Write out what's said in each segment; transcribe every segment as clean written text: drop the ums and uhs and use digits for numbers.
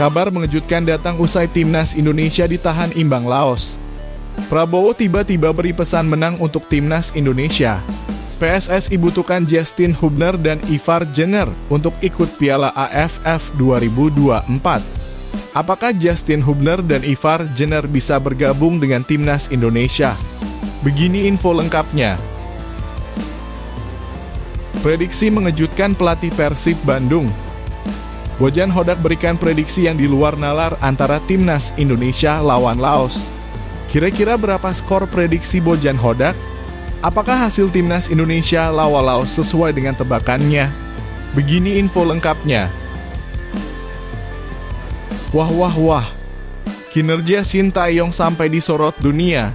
Kabar mengejutkan datang usai timnas Indonesia ditahan imbang Laos. Prabowo tiba-tiba beri pesan menang untuk timnas Indonesia. PSSI butuhkan Justin Hubner dan Ivar Jenner untuk ikut Piala AFF 2024. Apakah Justin Hubner dan Ivar Jenner bisa bergabung dengan timnas Indonesia? Begini info lengkapnya. Prediksi mengejutkan pelatih Persib Bandung. Bojan Hodak berikan prediksi yang di luar nalar antara timnas Indonesia lawan Laos. Kira-kira berapa skor prediksi Bojan Hodak? Apakah hasil timnas Indonesia lawan Laos sesuai dengan tebakannya? Begini info lengkapnya. Wah, kinerja Shin Tae-yong sampai disorot dunia.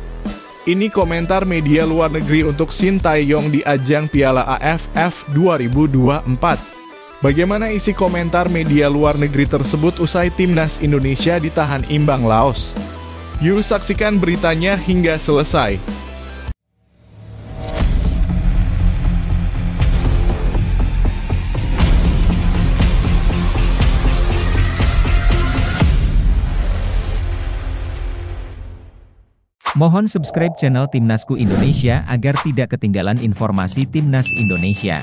Ini komentar media luar negeri untuk Shin Tae-yong di ajang Piala AFF 2024. Bagaimana isi komentar media luar negeri tersebut usai timnas Indonesia ditahan imbang Laos? Yuk saksikan beritanya hingga selesai. Mohon subscribe channel Timnasku Indonesia agar tidak ketinggalan informasi Timnas Indonesia.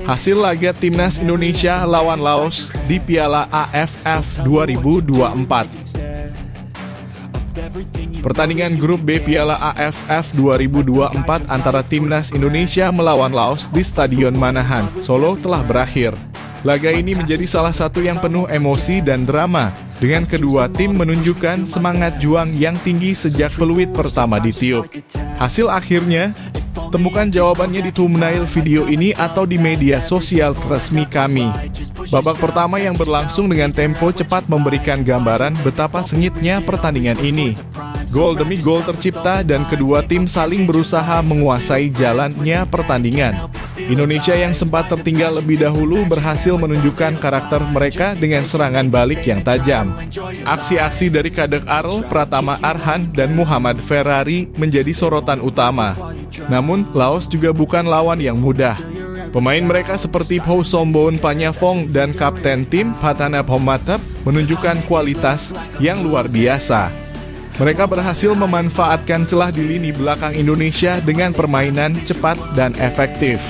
Hasil laga timnas Indonesia lawan Laos di Piala AFF 2024. Pertandingan grup B Piala AFF 2024 antara timnas Indonesia melawan Laos di Stadion Manahan, Solo telah berakhir. Laga ini menjadi salah satu yang penuh emosi dan drama, dengan kedua tim menunjukkan semangat juang yang tinggi sejak peluit pertama ditiup. Hasil akhirnya, temukan jawabannya di thumbnail video ini atau di media sosial resmi kami. Babak pertama yang berlangsung dengan tempo cepat memberikan gambaran betapa sengitnya pertandingan ini. Gol demi gol tercipta dan kedua tim saling berusaha menguasai jalannya pertandingan. Indonesia yang sempat tertinggal lebih dahulu berhasil menunjukkan karakter mereka dengan serangan balik yang tajam. Aksi-aksi dari Kadek Arel, Pratama Arhan, dan Muhammad Ferrari menjadi sorotan utama. Namun, Laos juga bukan lawan yang mudah. Pemain mereka seperti Pho Sombon Panyafong dan Kapten tim Phatana Phomatap menunjukkan kualitas yang luar biasa. Mereka berhasil memanfaatkan celah di lini belakang Indonesia dengan permainan cepat dan efektif.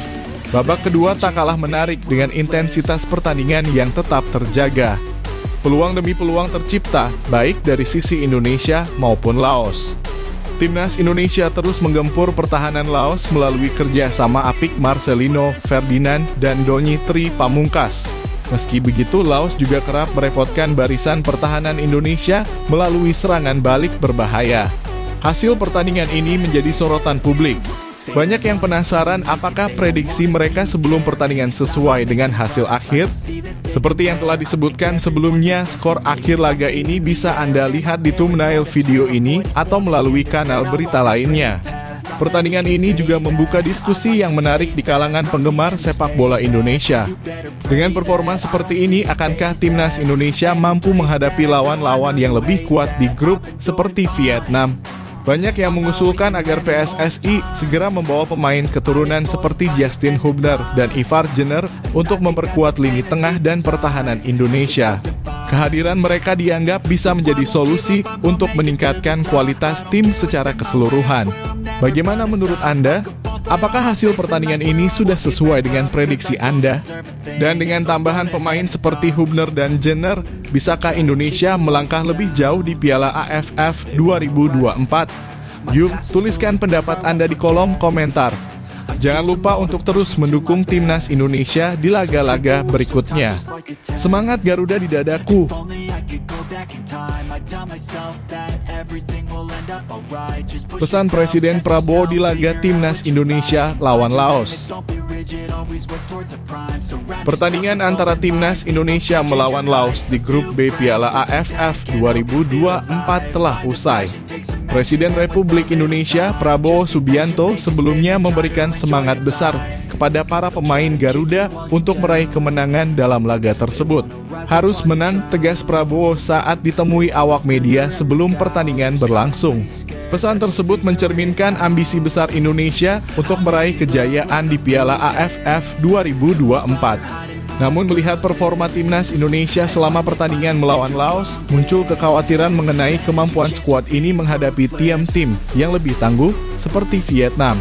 Babak kedua tak kalah menarik dengan intensitas pertandingan yang tetap terjaga. Peluang demi peluang tercipta, baik dari sisi Indonesia maupun Laos. Timnas Indonesia terus menggempur pertahanan Laos melalui kerjasama apik Marcelino Ferdinand dan Donny Tri Pamungkas. Meski begitu, Laos juga kerap merepotkan barisan pertahanan Indonesia melalui serangan balik berbahaya. Hasil pertandingan ini menjadi sorotan publik. Banyak yang penasaran apakah prediksi mereka sebelum pertandingan sesuai dengan hasil akhir? Seperti yang telah disebutkan sebelumnya, skor akhir laga ini bisa Anda lihat di thumbnail video ini atau melalui kanal berita lainnya. Pertandingan ini juga membuka diskusi yang menarik di kalangan penggemar sepak bola Indonesia. Dengan performa seperti ini, akankah timnas Indonesia mampu menghadapi lawan-lawan yang lebih kuat di grup seperti Vietnam? Banyak yang mengusulkan agar PSSI segera membawa pemain keturunan seperti Justin Hubner dan Ivar Jenner untuk memperkuat lini tengah dan pertahanan Indonesia. Kehadiran mereka dianggap bisa menjadi solusi untuk meningkatkan kualitas tim secara keseluruhan. Bagaimana menurut Anda? Apakah hasil pertandingan ini sudah sesuai dengan prediksi Anda? Dan dengan tambahan pemain seperti Hubner dan Jenner, bisakah Indonesia melangkah lebih jauh di Piala AFF 2024? Yuk, tuliskan pendapat Anda di kolom komentar. Jangan lupa untuk terus mendukung timnas Indonesia di laga-laga berikutnya. Semangat Garuda di dadaku! Pesan Presiden Prabowo di laga timnas Indonesia lawan Laos. Pertandingan antara timnas Indonesia melawan Laos di grup B Piala AFF 2024 telah usai. Presiden Republik Indonesia Prabowo Subianto sebelumnya memberikan semangat besar kepada para pemain Garuda untuk meraih kemenangan dalam laga tersebut. Harus menang, tegas Prabowo saat ditemui awak media sebelum pertandingan berlangsung. Pesan tersebut mencerminkan ambisi besar Indonesia untuk meraih kejayaan di Piala AFF 2024. Namun melihat performa timnas Indonesia selama pertandingan melawan Laos, muncul kekhawatiran mengenai kemampuan skuad ini menghadapi tim-tim yang lebih tangguh seperti Vietnam.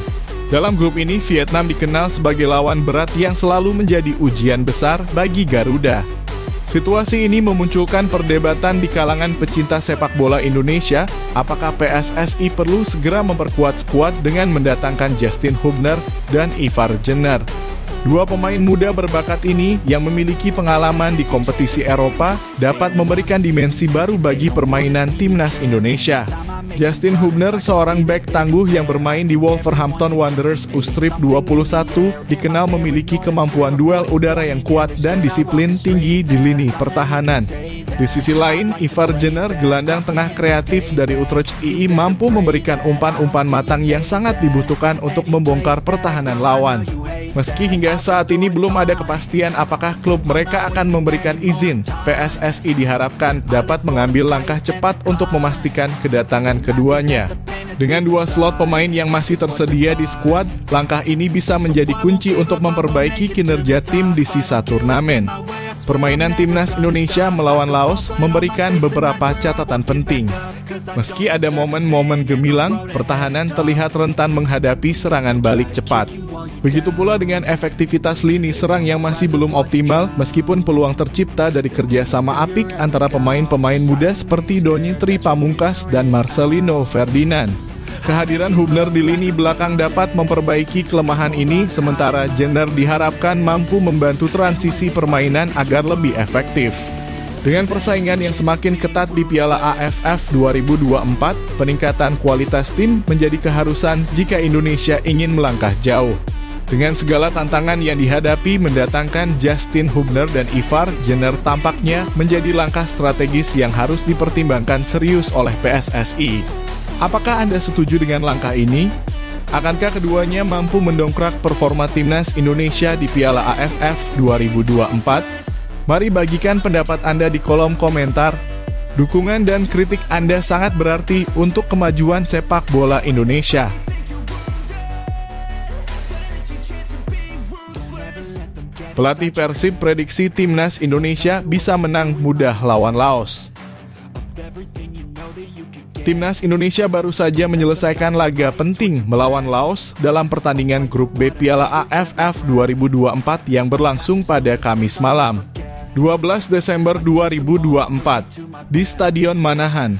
Dalam grup ini, Vietnam dikenal sebagai lawan berat yang selalu menjadi ujian besar bagi Garuda. Situasi ini memunculkan perdebatan di kalangan pecinta sepak bola Indonesia, apakah PSSI perlu segera memperkuat skuad dengan mendatangkan Justin Hubner dan Ivar Jenner. Dua pemain muda berbakat ini yang memiliki pengalaman di kompetisi Eropa dapat memberikan dimensi baru bagi permainan timnas Indonesia. Justin Hubner, seorang bek tangguh yang bermain di Wolverhampton Wanderers U-Strip 21, dikenal memiliki kemampuan duel udara yang kuat dan disiplin tinggi di lini pertahanan. Di sisi lain, Ivar Jenner, gelandang tengah kreatif dari Utrecht II, mampu memberikan umpan-umpan matang yang sangat dibutuhkan untuk membongkar pertahanan lawan. Meski hingga saat ini belum ada kepastian apakah klub mereka akan memberikan izin, PSSI diharapkan dapat mengambil langkah cepat untuk memastikan kedatangan keduanya. Dengan dua slot pemain yang masih tersedia di skuad, langkah ini bisa menjadi kunci untuk memperbaiki kinerja tim di sisa turnamen. Permainan timnas Indonesia melawan Laos memberikan beberapa catatan penting. Meski ada momen-momen gemilang, pertahanan terlihat rentan menghadapi serangan balik cepat. Begitu pula dengan efektivitas lini serang yang masih belum optimal, meskipun peluang tercipta dari kerjasama apik antara pemain-pemain muda seperti Doni Tri Pamungkas dan Marcelino Ferdinand. Kehadiran Hubner di lini belakang dapat memperbaiki kelemahan ini, sementara Jenner diharapkan mampu membantu transisi permainan agar lebih efektif. Dengan persaingan yang semakin ketat di Piala AFF 2024, peningkatan kualitas tim menjadi keharusan jika Indonesia ingin melangkah jauh. Dengan segala tantangan yang dihadapi, mendatangkan Justin Hubner dan Ivar Jenner tampaknya menjadi langkah strategis yang harus dipertimbangkan serius oleh PSSI. Apakah Anda setuju dengan langkah ini? Akankah keduanya mampu mendongkrak performa timnas Indonesia di Piala AFF 2024? Mari bagikan pendapat Anda di kolom komentar. Dukungan dan kritik Anda sangat berarti untuk kemajuan sepak bola Indonesia. Pelatih Persib prediksi timnas Indonesia bisa menang mudah lawan Laos. Timnas Indonesia baru saja menyelesaikan laga penting melawan Laos dalam pertandingan grup B Piala AFF 2024 yang berlangsung pada Kamis malam, 12 Desember 2024, di Stadion Manahan,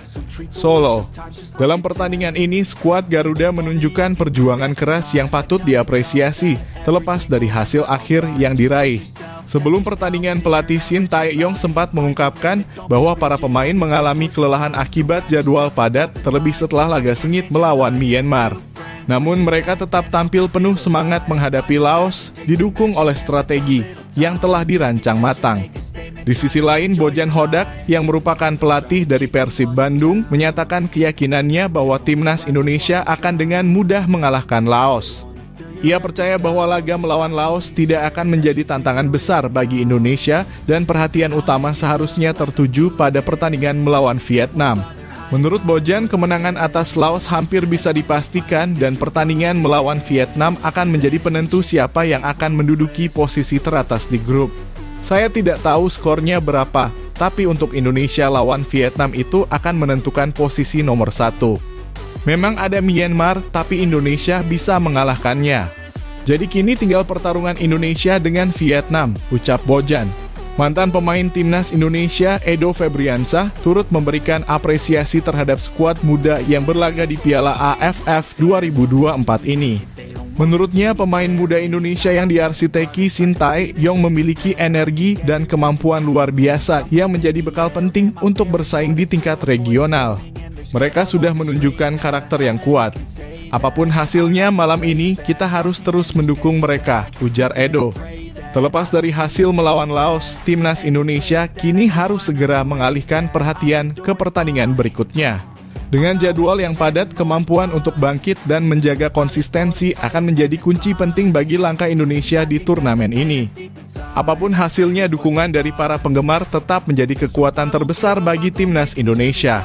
Solo. Dalam pertandingan ini, skuad Garuda menunjukkan perjuangan keras yang patut diapresiasi, terlepas dari hasil akhir yang diraih. Sebelum pertandingan, pelatih Shin Tae-yong sempat mengungkapkan bahwa para pemain mengalami kelelahan akibat jadwal padat, terlebih setelah laga sengit melawan Myanmar. Namun mereka tetap tampil penuh semangat menghadapi Laos, didukung oleh strategi yang telah dirancang matang. Di sisi lain, Bojan Hodak yang merupakan pelatih dari Persib Bandung menyatakan keyakinannya bahwa timnas Indonesia akan dengan mudah mengalahkan Laos. Ia percaya bahwa laga melawan Laos tidak akan menjadi tantangan besar bagi Indonesia dan perhatian utama seharusnya tertuju pada pertandingan melawan Vietnam. Menurut Bojan, kemenangan atas Laos hampir bisa dipastikan dan pertandingan melawan Vietnam akan menjadi penentu siapa yang akan menduduki posisi teratas di grup. Saya tidak tahu skornya berapa, tapi untuk Indonesia lawan Vietnam itu akan menentukan posisi nomor 1. Memang ada Myanmar, tapi Indonesia bisa mengalahkannya. Jadi kini tinggal pertarungan Indonesia dengan Vietnam, ucap Bojan. Mantan pemain timnas Indonesia, Edo Febriansah, turut memberikan apresiasi terhadap skuad muda yang berlaga di Piala AFF 2024 ini. Menurutnya, pemain muda Indonesia yang diarsiteki Shin Tae-yong memiliki energi dan kemampuan luar biasa yang menjadi bekal penting untuk bersaing di tingkat regional. Mereka sudah menunjukkan karakter yang kuat. Apapun hasilnya malam ini, kita harus terus mendukung mereka, ujar Edo. Terlepas dari hasil melawan Laos, timnas Indonesia kini harus segera mengalihkan perhatian ke pertandingan berikutnya. Dengan jadwal yang padat, kemampuan untuk bangkit dan menjaga konsistensi akan menjadi kunci penting bagi langkah Indonesia di turnamen ini. Apapun hasilnya, dukungan dari para penggemar tetap menjadi kekuatan terbesar bagi timnas Indonesia.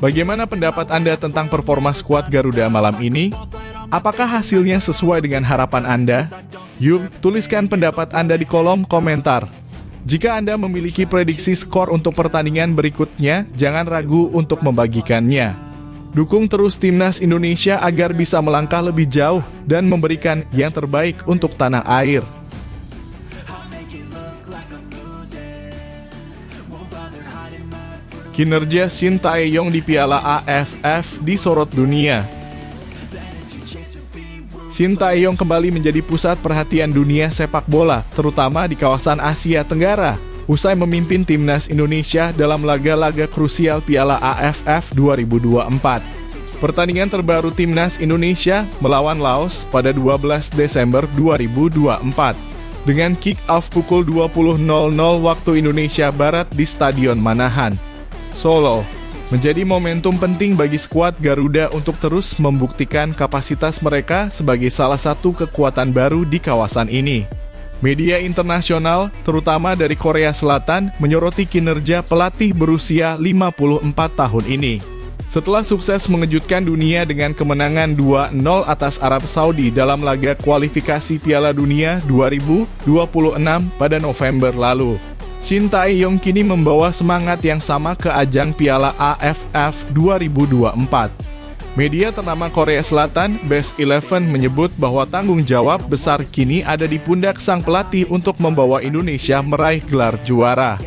Bagaimana pendapat Anda tentang performa skuad Garuda malam ini? Apakah hasilnya sesuai dengan harapan Anda? Yuk, tuliskan pendapat Anda di kolom komentar. Jika Anda memiliki prediksi skor untuk pertandingan berikutnya, jangan ragu untuk membagikannya. Dukung terus timnas Indonesia agar bisa melangkah lebih jauh dan memberikan yang terbaik untuk tanah air. Kinerja Shin Tae-yong di Piala AFF disorot dunia. Shin Tae-yong kembali menjadi pusat perhatian dunia sepak bola, terutama di kawasan Asia Tenggara, usai memimpin timnas Indonesia dalam laga-laga krusial Piala AFF 2024. Pertandingan terbaru timnas Indonesia melawan Laos pada 12 Desember 2024 dengan kick-off pukul 20.00 waktu Indonesia Barat di Stadion Manahan, Solo, menjadi momentum penting bagi skuad Garuda untuk terus membuktikan kapasitas mereka sebagai salah satu kekuatan baru di kawasan ini. Media internasional, terutama dari Korea Selatan, menyoroti kinerja pelatih berusia 54 tahun ini. Setelah sukses mengejutkan dunia dengan kemenangan 2-0 atas Arab Saudi dalam laga kualifikasi Piala Dunia 2026 pada November lalu, Shin Tae-yong kini membawa semangat yang sama ke ajang Piala AFF 2024. Media ternama Korea Selatan, Best 11, menyebut bahwa tanggung jawab besar kini ada di pundak sang pelatih untuk membawa Indonesia meraih gelar juara.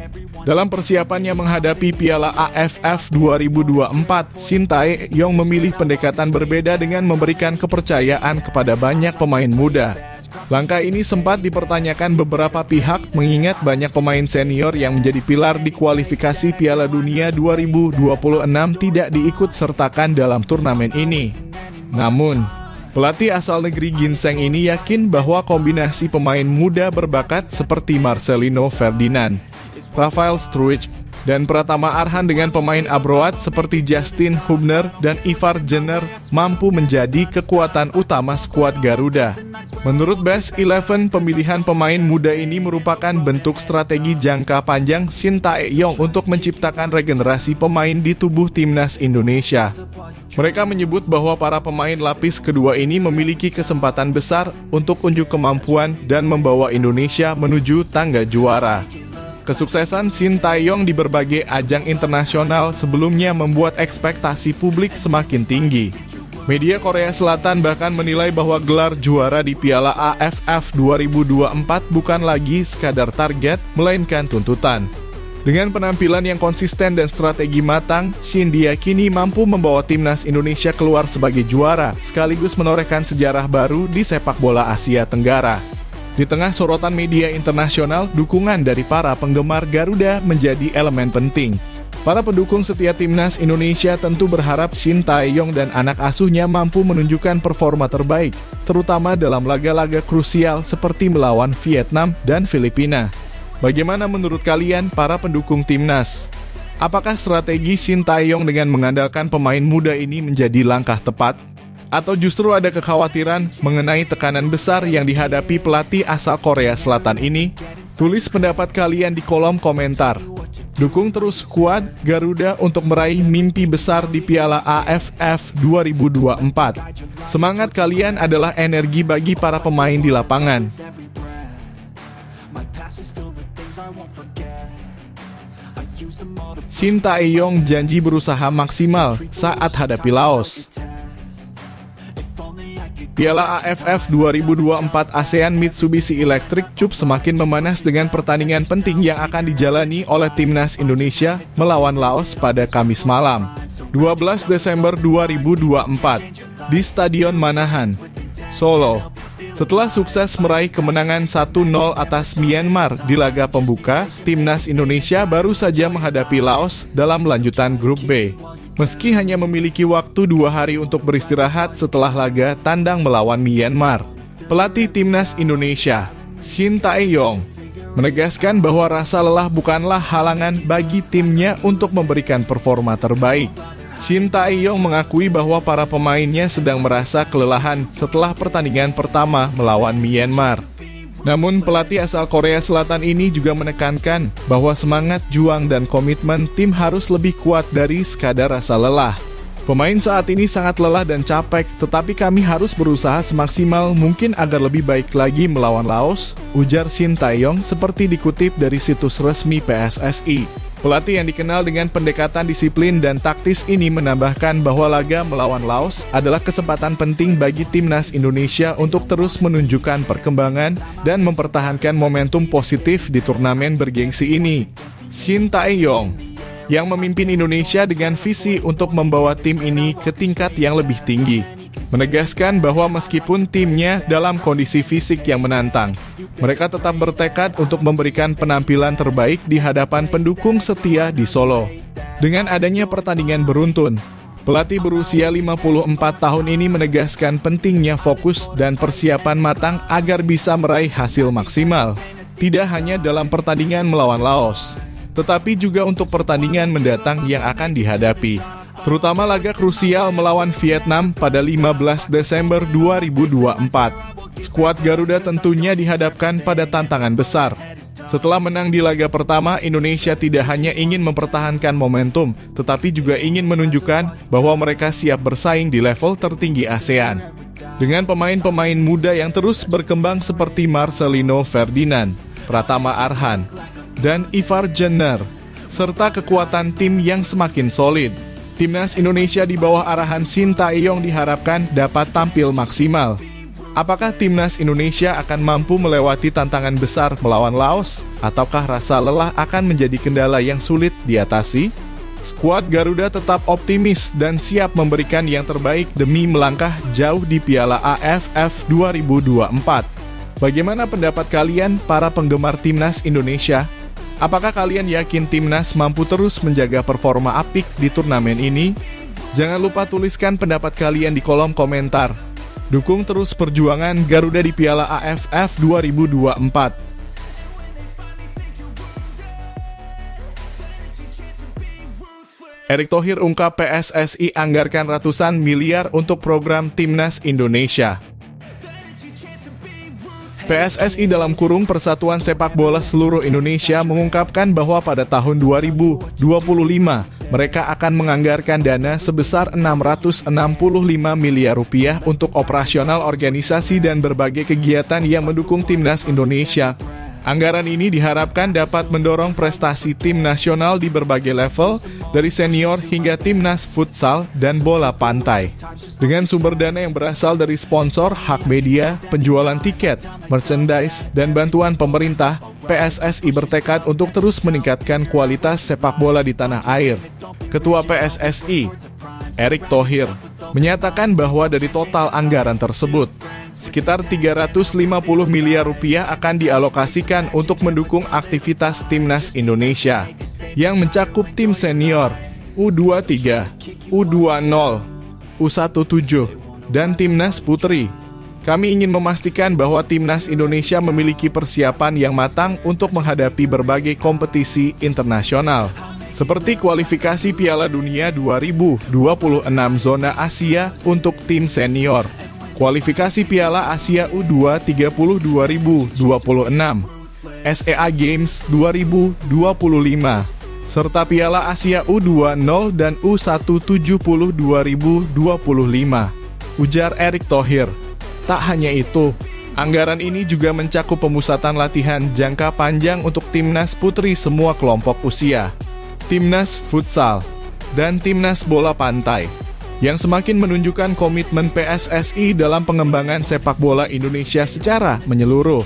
Dalam persiapannya menghadapi Piala AFF 2024, Shin Tae-yong memilih pendekatan berbeda dengan memberikan kepercayaan kepada banyak pemain muda. Langkah ini sempat dipertanyakan beberapa pihak mengingat banyak pemain senior yang menjadi pilar di kualifikasi Piala Dunia 2026 tidak diikut sertakan dalam turnamen ini. Namun, pelatih asal negeri Ginseng ini yakin bahwa kombinasi pemain muda berbakat seperti Marcelino Ferdinand, Rafael Struijk, dan Pratama Arhan dengan pemain abroad seperti Justin Hubner dan Ivar Jenner mampu menjadi kekuatan utama skuad Garuda. Menurut Best 11, pemilihan pemain muda ini merupakan bentuk strategi jangka panjang Shin Tae-yong untuk menciptakan regenerasi pemain di tubuh timnas Indonesia. Mereka menyebut bahwa para pemain lapis kedua ini memiliki kesempatan besar untuk unjuk kemampuan dan membawa Indonesia menuju tangga juara. Kesuksesan Shin Tae-yong di berbagai ajang internasional sebelumnya membuat ekspektasi publik semakin tinggi. Media Korea Selatan bahkan menilai bahwa gelar juara di Piala AFF 2024 bukan lagi sekadar target, melainkan tuntutan. Dengan penampilan yang konsisten dan strategi matang, Shin diyakini mampu membawa timnas Indonesia keluar sebagai juara, sekaligus menorehkan sejarah baru di sepak bola Asia Tenggara. Di tengah sorotan media internasional, dukungan dari para penggemar Garuda menjadi elemen penting. Para pendukung setia timnas Indonesia tentu berharap Shin Tae-yong dan anak asuhnya mampu menunjukkan performa terbaik, terutama dalam laga-laga krusial seperti melawan Vietnam dan Filipina. Bagaimana menurut kalian para pendukung timnas? Apakah strategi Shin Tae-yong dengan mengandalkan pemain muda ini menjadi langkah tepat? Atau justru ada kekhawatiran mengenai tekanan besar yang dihadapi pelatih asal Korea Selatan ini? Tulis pendapat kalian di kolom komentar. Dukung terus skuad Garuda untuk meraih mimpi besar di Piala AFF 2024. Semangat kalian adalah energi bagi para pemain di lapangan. Shin Tae-yong janji berusaha maksimal saat hadapi Laos. Piala AFF 2024 ASEAN Mitsubishi Electric Cup semakin memanas dengan pertandingan penting yang akan dijalani oleh timnas Indonesia melawan Laos pada Kamis malam, 12 Desember 2024, di Stadion Manahan, Solo. Setelah sukses meraih kemenangan 1-0 atas Myanmar di laga pembuka, timnas Indonesia baru saja menghadapi Laos dalam lanjutan grup B. Meski hanya memiliki waktu 2 hari untuk beristirahat setelah laga tandang melawan Myanmar, pelatih timnas Indonesia, Shin Tae-yong, menegaskan bahwa rasa lelah bukanlah halangan bagi timnya untuk memberikan performa terbaik. Shin Tae-yong mengakui bahwa para pemainnya sedang merasa kelelahan setelah pertandingan pertama melawan Myanmar. Namun pelatih asal Korea Selatan ini juga menekankan bahwa semangat juang dan komitmen tim harus lebih kuat dari sekadar rasa lelah. Pemain saat ini sangat lelah dan capek, tetapi kami harus berusaha semaksimal mungkin agar lebih baik lagi melawan Laos, ujar Shin Tae-yong seperti dikutip dari situs resmi PSSI. Pelatih yang dikenal dengan pendekatan disiplin dan taktis ini menambahkan bahwa laga melawan Laos adalah kesempatan penting bagi timnas Indonesia untuk terus menunjukkan perkembangan dan mempertahankan momentum positif di turnamen bergengsi ini. Shin Tae-yong yang memimpin Indonesia dengan visi untuk membawa tim ini ke tingkat yang lebih tinggi, menegaskan bahwa meskipun timnya dalam kondisi fisik yang menantang, mereka tetap bertekad untuk memberikan penampilan terbaik di hadapan pendukung setia di Solo. Dengan adanya pertandingan beruntun, pelatih berusia 54 tahun ini menegaskan pentingnya fokus dan persiapan matang agar bisa meraih hasil maksimal, tidak hanya dalam pertandingan melawan Laos, tetapi juga untuk pertandingan mendatang yang akan dihadapi, terutama laga krusial melawan Vietnam pada 15 Desember 2024. Skuad Garuda tentunya dihadapkan pada tantangan besar. Setelah menang di laga pertama, Indonesia tidak hanya ingin mempertahankan momentum, tetapi juga ingin menunjukkan bahwa mereka siap bersaing di level tertinggi ASEAN. Dengan pemain-pemain muda yang terus berkembang seperti Marcelino Ferdinand, Pratama Arhan, dan Ivar Jenner, serta kekuatan tim yang semakin solid, timnas Indonesia di bawah arahan Shin Tae-yong diharapkan dapat tampil maksimal. Apakah timnas Indonesia akan mampu melewati tantangan besar melawan Laos, ataukah rasa lelah akan menjadi kendala yang sulit diatasi? Skuad Garuda tetap optimis dan siap memberikan yang terbaik demi melangkah jauh di Piala AFF 2024. Bagaimana pendapat kalian para penggemar timnas Indonesia? Apakah kalian yakin timnas mampu terus menjaga performa apik di turnamen ini? Jangan lupa tuliskan pendapat kalian di kolom komentar. Dukung terus perjuangan Garuda di Piala AFF 2024. Erick Thohir ungkap PSSI anggarkan ratusan miliar untuk program timnas Indonesia. PSSI dalam kurung Persatuan Sepak Bola Seluruh Indonesia mengungkapkan bahwa pada tahun 2025 mereka akan menganggarkan dana sebesar 665 miliar rupiah untuk operasional organisasi dan berbagai kegiatan yang mendukung timnas Indonesia. Anggaran ini diharapkan dapat mendorong prestasi tim nasional di berbagai level, dari senior hingga timnas futsal dan bola pantai. Dengan sumber dana yang berasal dari sponsor, hak media, penjualan tiket, merchandise, dan bantuan pemerintah, PSSI bertekad untuk terus meningkatkan kualitas sepak bola di tanah air. Ketua PSSI, Erick Thohir, menyatakan bahwa dari total anggaran tersebut, sekitar 350 miliar rupiah akan dialokasikan untuk mendukung aktivitas timnas Indonesia yang mencakup tim senior, U23, U20, U17, dan timnas putri. Kami ingin memastikan bahwa timnas Indonesia memiliki persiapan yang matang untuk menghadapi berbagai kompetisi internasional, seperti kualifikasi Piala Dunia 2026 zona Asia untuk tim senior, kualifikasi Piala Asia U20 2026, SEA Games 2025, serta Piala Asia U20 dan U170 2025, ujar Erick Thohir. Tak hanya itu, anggaran ini juga mencakup pemusatan latihan jangka panjang untuk timnas putri semua kelompok usia, timnas futsal, dan timnas bola pantai, yang semakin menunjukkan komitmen PSSI dalam pengembangan sepak bola Indonesia secara menyeluruh.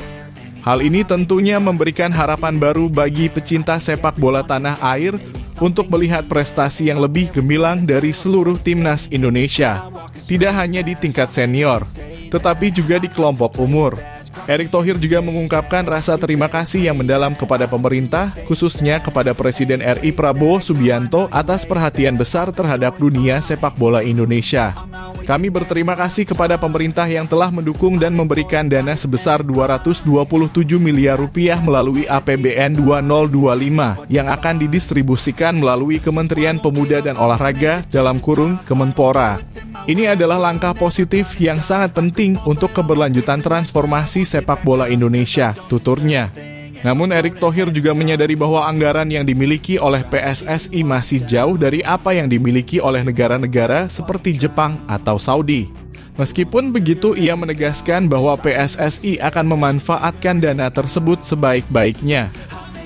Hal ini tentunya memberikan harapan baru bagi pecinta sepak bola tanah air untuk melihat prestasi yang lebih gemilang dari seluruh timnas Indonesia, tidak hanya di tingkat senior, tetapi juga di kelompok umur. Erick Thohir juga mengungkapkan rasa terima kasih yang mendalam kepada pemerintah, khususnya kepada Presiden RI Prabowo Subianto atas perhatian besar terhadap dunia sepak bola Indonesia. Kami berterima kasih kepada pemerintah yang telah mendukung dan memberikan dana sebesar 227 miliar rupiah melalui APBN 2025 yang akan didistribusikan melalui Kementerian Pemuda dan Olahraga (Kemenpora). Ini adalah langkah positif yang sangat penting untuk keberlanjutan transformasi sepak bola Indonesia, tuturnya. Namun Erick Thohir juga menyadari bahwa anggaran yang dimiliki oleh PSSI masih jauh dari apa yang dimiliki oleh negara-negara seperti Jepang atau Saudi. Meskipun begitu, ia menegaskan bahwa PSSI akan memanfaatkan dana tersebut sebaik-baiknya.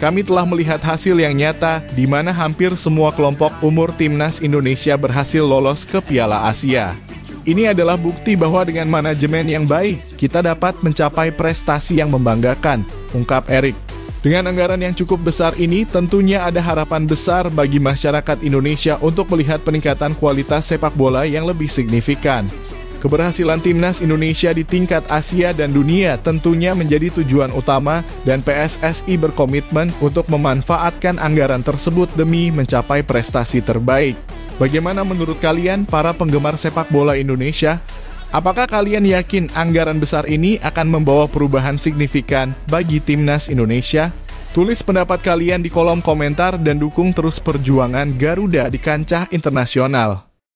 Kami telah melihat hasil yang nyata di mana hampir semua kelompok umur timnas Indonesia berhasil lolos ke Piala Asia. Ini adalah bukti bahwa dengan manajemen yang baik, kita dapat mencapai prestasi yang membanggakan, ungkap Erick. Dengan anggaran yang cukup besar ini, tentunya ada harapan besar bagi masyarakat Indonesia untuk melihat peningkatan kualitas sepak bola yang lebih signifikan. Keberhasilan timnas Indonesia di tingkat Asia dan dunia tentunya menjadi tujuan utama dan PSSI berkomitmen untuk memanfaatkan anggaran tersebut demi mencapai prestasi terbaik. Bagaimana menurut kalian para penggemar sepak bola Indonesia? Apakah kalian yakin anggaran besar ini akan membawa perubahan signifikan bagi timnas Indonesia? Tulis pendapat kalian di kolom komentar dan dukung terus perjuangan Garuda di kancah internasional.